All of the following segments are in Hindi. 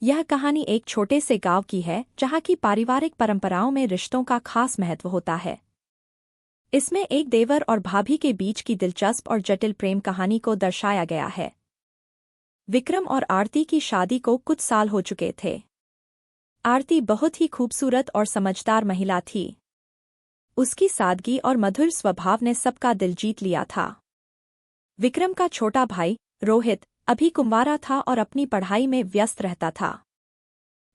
यह कहानी एक छोटे से गांव की है जहां की पारिवारिक परंपराओं में रिश्तों का खास महत्व होता है। इसमें एक देवर और भाभी के बीच की दिलचस्प और जटिल प्रेम कहानी को दर्शाया गया है। विक्रम और आरती की शादी को कुछ साल हो चुके थे। आरती बहुत ही खूबसूरत और समझदार महिला थी। उसकी सादगी और मधुर स्वभाव ने सबका दिल जीत लिया था। विक्रम का छोटा भाई रोहित अभी कुंवारा था और अपनी पढ़ाई में व्यस्त रहता था।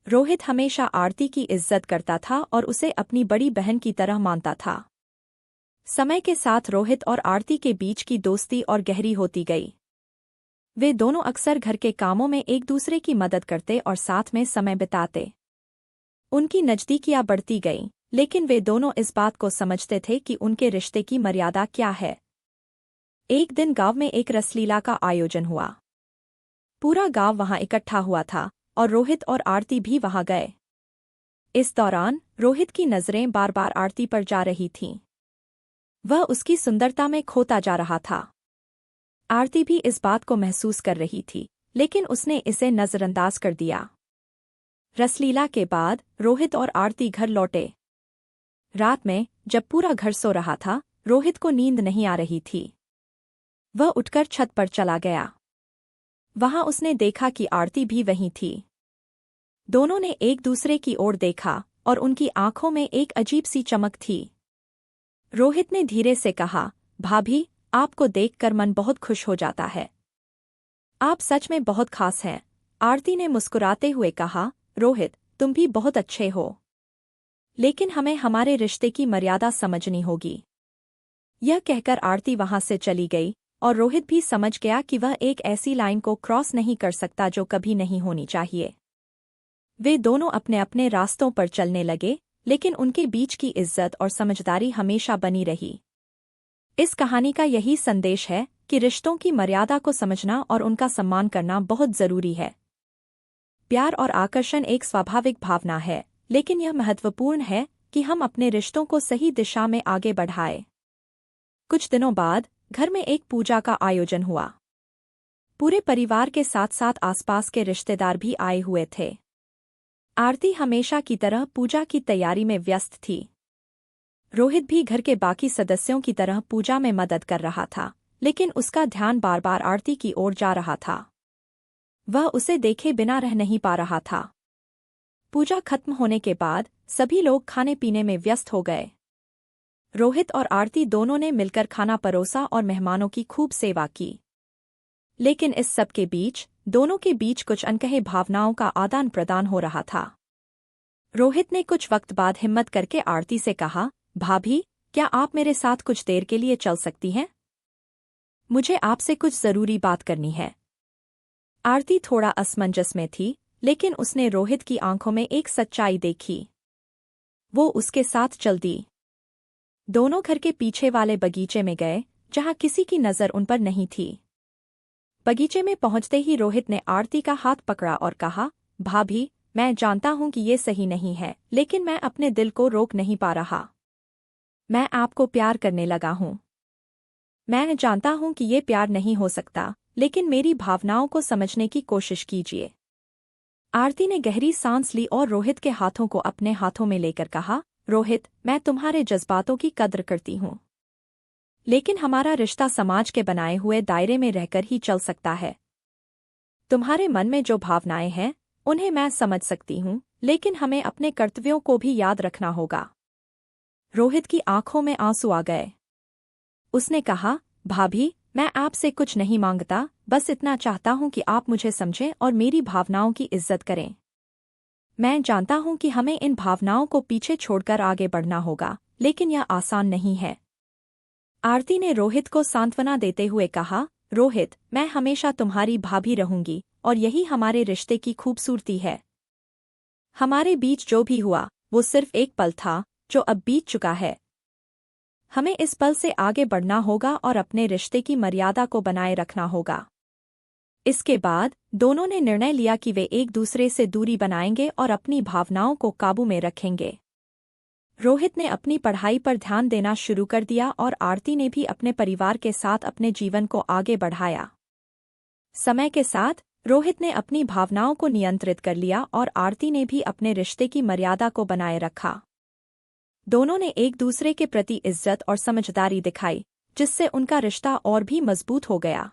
रोहित हमेशा आरती की इज्जत करता था और उसे अपनी बड़ी बहन की तरह मानता था। समय के साथ रोहित और आरती के बीच की दोस्ती और गहरी होती गई। वे दोनों अक्सर घर के कामों में एक दूसरे की मदद करते और साथ में समय बिताते। उनकी नज़दीकियां बढ़ती गईं, लेकिन वे दोनों इस बात को समझते थे कि उनके रिश्ते की मर्यादा क्या है। एक दिन गांव में एक रसलीला का आयोजन हुआ। पूरा गांव वहां इकट्ठा हुआ था और रोहित और आरती भी वहां गए। इस दौरान रोहित की नजरें बार बार आरती पर जा रही थीं। वह उसकी सुंदरता में खोता जा रहा था। आरती भी इस बात को महसूस कर रही थी, लेकिन उसने इसे नजरअंदाज कर दिया। रसलीला के बाद रोहित और आरती घर लौटे। रात में जब पूरा घर सो रहा था, रोहित को नींद नहीं आ रही थी। वह उठकर छत पर चला गया। वहां उसने देखा कि आरती भी वहीं थी। दोनों ने एक दूसरे की ओर देखा और उनकी आंखों में एक अजीब सी चमक थी। रोहित ने धीरे से कहा, भाभी, आपको देखकर मन बहुत खुश हो जाता है। आप सच में बहुत खास हैं। आरती ने मुस्कुराते हुए कहा, रोहित, तुम भी बहुत अच्छे हो। लेकिन हमें हमारे रिश्ते की मर्यादा समझनी होगी। यह कहकर आरती वहां से चली गई और रोहित भी समझ गया कि वह एक ऐसी लाइन को क्रॉस नहीं कर सकता जो कभी नहीं होनी चाहिए। वे दोनों अपने अपने रास्तों पर चलने लगे, लेकिन उनके बीच की इज्जत और समझदारी हमेशा बनी रही। इस कहानी का यही संदेश है कि रिश्तों की मर्यादा को समझना और उनका सम्मान करना बहुत जरूरी है। प्यार और आकर्षण एक स्वाभाविक भावना है, लेकिन यह महत्वपूर्ण है कि हम अपने रिश्तों को सही दिशा में आगे बढ़ाएं। कुछ दिनों बाद घर में एक पूजा का आयोजन हुआ। पूरे परिवार के साथ साथ आसपास के रिश्तेदार भी आए हुए थे। आरती हमेशा की तरह पूजा की तैयारी में व्यस्त थी। रोहित भी घर के बाकी सदस्यों की तरह पूजा में मदद कर रहा था, लेकिन उसका ध्यान बार बार आरती की ओर जा रहा था। वह उसे देखे बिना रह नहीं पा रहा था। पूजा खत्म होने के बाद सभी लोग खाने पीने में व्यस्त हो गए। रोहित और आरती दोनों ने मिलकर खाना परोसा और मेहमानों की खूब सेवा की। लेकिन इस सब के बीच दोनों के बीच कुछ अनकहे भावनाओं का आदान प्रदान हो रहा था। रोहित ने कुछ वक्त बाद हिम्मत करके आरती से कहा, भाभी, क्या आप मेरे साथ कुछ देर के लिए चल सकती हैं? मुझे आपसे कुछ जरूरी बात करनी है। आरती थोड़ा असमंजस में थी, लेकिन उसने रोहित की आंखों में एक सच्चाई देखी। वो उसके साथ चल दी। दोनों घर के पीछे वाले बगीचे में गए, जहां किसी की नजर उन पर नहीं थी। बगीचे में पहुंचते ही रोहित ने आरती का हाथ पकड़ा और कहा, भाभी, मैं जानता हूं कि ये सही नहीं है, लेकिन मैं अपने दिल को रोक नहीं पा रहा। मैं आपको प्यार करने लगा हूं। मैं जानता हूं कि ये प्यार नहीं हो सकता, लेकिन मेरी भावनाओं को समझने की कोशिश कीजिए। आरती ने गहरी सांस ली और रोहित के हाथों को अपने हाथों में लेकर कहा, रोहित, मैं तुम्हारे जज्बातों की कद्र करती हूँ, लेकिन हमारा रिश्ता समाज के बनाए हुए दायरे में रहकर ही चल सकता है। तुम्हारे मन में जो भावनाएं हैं, उन्हें मैं समझ सकती हूँ, लेकिन हमें अपने कर्तव्यों को भी याद रखना होगा। रोहित की आंखों में आंसू आ गए। उसने कहा, भाभी, मैं आपसे कुछ नहीं मांगता, बस इतना चाहता हूँ कि आप मुझे समझें और मेरी भावनाओं की इज्जत करें। मैं जानता हूं कि हमें इन भावनाओं को पीछे छोड़कर आगे बढ़ना होगा, लेकिन यह आसान नहीं है। आरती ने रोहित को सांत्वना देते हुए कहा, रोहित, मैं हमेशा तुम्हारी भाभी रहूंगी और यही हमारे रिश्ते की खूबसूरती है। हमारे बीच जो भी हुआ, वो सिर्फ एक पल था, जो अब बीत चुका है। हमें इस पल से आगे बढ़ना होगा और अपने रिश्ते की मर्यादा को बनाए रखना होगा। इसके बाद दोनों ने निर्णय लिया कि वे एक दूसरे से दूरी बनाएंगे और अपनी भावनाओं को काबू में रखेंगे। रोहित ने अपनी पढ़ाई पर ध्यान देना शुरू कर दिया और आरती ने भी अपने परिवार के साथ अपने जीवन को आगे बढ़ाया। समय के साथ रोहित ने अपनी भावनाओं को नियंत्रित कर लिया और आरती ने भी अपने रिश्ते की मर्यादा को बनाए रखा। दोनों ने एक दूसरे के प्रति इज्जत और समझदारी दिखाई, जिससे उनका रिश्ता और भी मजबूत हो गया।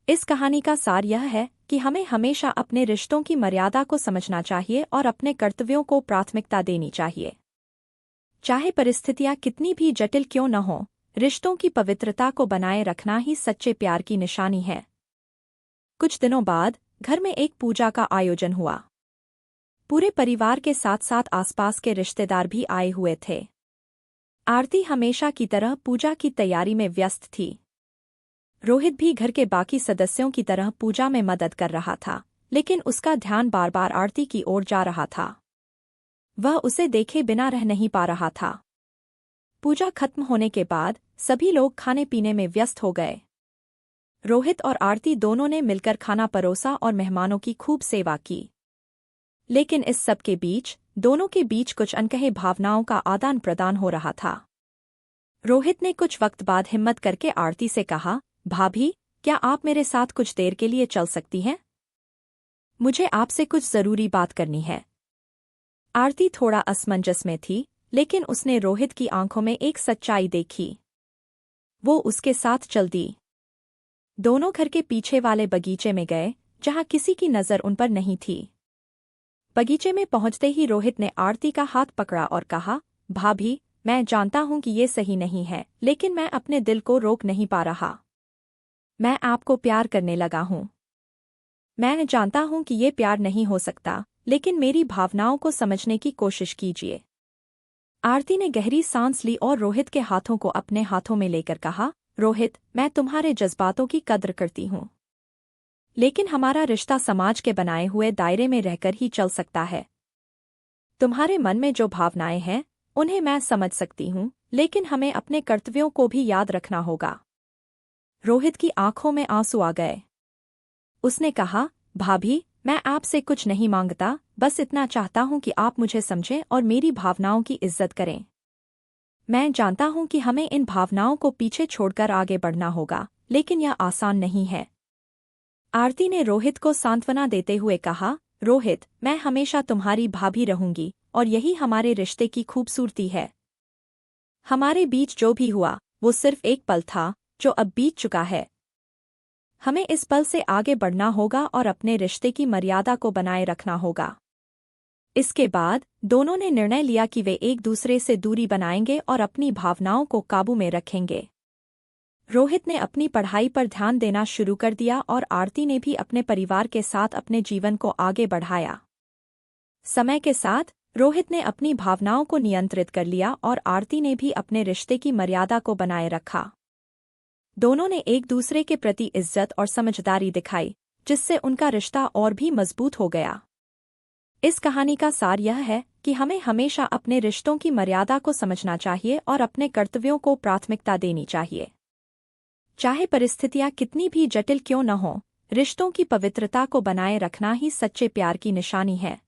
इस कहानी का सार यह है कि हमें हमेशा अपने रिश्तों की मर्यादा को समझना चाहिए और अपने कर्तव्यों को प्राथमिकता देनी चाहिए। चाहे परिस्थितियां कितनी भी जटिल क्यों न हो, रिश्तों की पवित्रता को बनाए रखना ही सच्चे प्यार की निशानी है। कुछ दिनों बाद घर में एक पूजा का आयोजन हुआ। पूरे परिवार के साथ साथ आसपास के रिश्तेदार भी आए हुए थे। आरती हमेशा की तरह पूजा की तैयारी में व्यस्त थी। रोहित भी घर के बाकी सदस्यों की तरह पूजा में मदद कर रहा था, लेकिन उसका ध्यान बार बार आरती की ओर जा रहा था। वह उसे देखे बिना रह नहीं पा रहा था। पूजा खत्म होने के बाद सभी लोग खाने पीने में व्यस्त हो गए। रोहित और आरती दोनों ने मिलकर खाना परोसा और मेहमानों की खूब सेवा की। लेकिन इस सब के बीच दोनों के बीच कुछ अनकहे भावनाओं का आदान प्रदान हो रहा था। रोहित ने कुछ वक्त बाद हिम्मत करके आरती से कहा, भाभी, क्या आप मेरे साथ कुछ देर के लिए चल सकती हैं? मुझे आपसे कुछ जरूरी बात करनी है। आरती थोड़ा असमंजस में थी, लेकिन उसने रोहित की आंखों में एक सच्चाई देखी। वो उसके साथ चल दी। दोनों घर के पीछे वाले बगीचे में गए, जहां किसी की नजर उन पर नहीं थी। बगीचे में पहुंचते ही रोहित ने आरती का हाथ पकड़ा और कहा, भाभी, मैं जानता हूं कि ये सही नहीं है, लेकिन मैं अपने दिल को रोक नहीं पा रहा। मैं आपको प्यार करने लगा हूं। मैं जानता हूं कि ये प्यार नहीं हो सकता, लेकिन मेरी भावनाओं को समझने की कोशिश कीजिए। आरती ने गहरी सांस ली और रोहित के हाथों को अपने हाथों में लेकर कहा, रोहित, मैं तुम्हारे जज्बातों की कद्र करती हूं, लेकिन हमारा रिश्ता समाज के बनाए हुए दायरे में रहकर ही चल सकता है। तुम्हारे मन में जो भावनाएं हैं, उन्हें मैं समझ सकती हूं, लेकिन हमें अपने कर्तव्यों को भी याद रखना होगा। रोहित की आंखों में आंसू आ गए। उसने कहा, भाभी, मैं आपसे कुछ नहीं मांगता, बस इतना चाहता हूं कि आप मुझे समझें और मेरी भावनाओं की इज्जत करें। मैं जानता हूं कि हमें इन भावनाओं को पीछे छोड़कर आगे बढ़ना होगा, लेकिन यह आसान नहीं है। आरती ने रोहित को सांत्वना देते हुए कहा, रोहित, मैं हमेशा तुम्हारी भाभी रहूंगी और यही हमारे रिश्ते की खूबसूरती है। हमारे बीच जो भी हुआ, वो सिर्फ एक पल था, जो अब बीत चुका है। हमें इस पल से आगे बढ़ना होगा और अपने रिश्ते की मर्यादा को बनाए रखना होगा। इसके बाद दोनों ने निर्णय लिया कि वे एक दूसरे से दूरी बनाएंगे और अपनी भावनाओं को काबू में रखेंगे। रोहित ने अपनी पढ़ाई पर ध्यान देना शुरू कर दिया और आरती ने भी अपने परिवार के साथ अपने जीवन को आगे बढ़ाया। समय के साथ रोहित ने अपनी भावनाओं को नियंत्रित कर लिया और आरती ने भी अपने रिश्ते की मर्यादा को बनाए रखा। दोनों ने एक दूसरे के प्रति इज्जत और समझदारी दिखाई, जिससे उनका रिश्ता और भी मजबूत हो गया। इस कहानी का सार यह है कि हमें हमेशा अपने रिश्तों की मर्यादा को समझना चाहिए और अपने कर्तव्यों को प्राथमिकता देनी चाहिए। चाहे परिस्थितियां कितनी भी जटिल क्यों न हों, रिश्तों की पवित्रता को बनाए रखना ही सच्चे प्यार की निशानी है।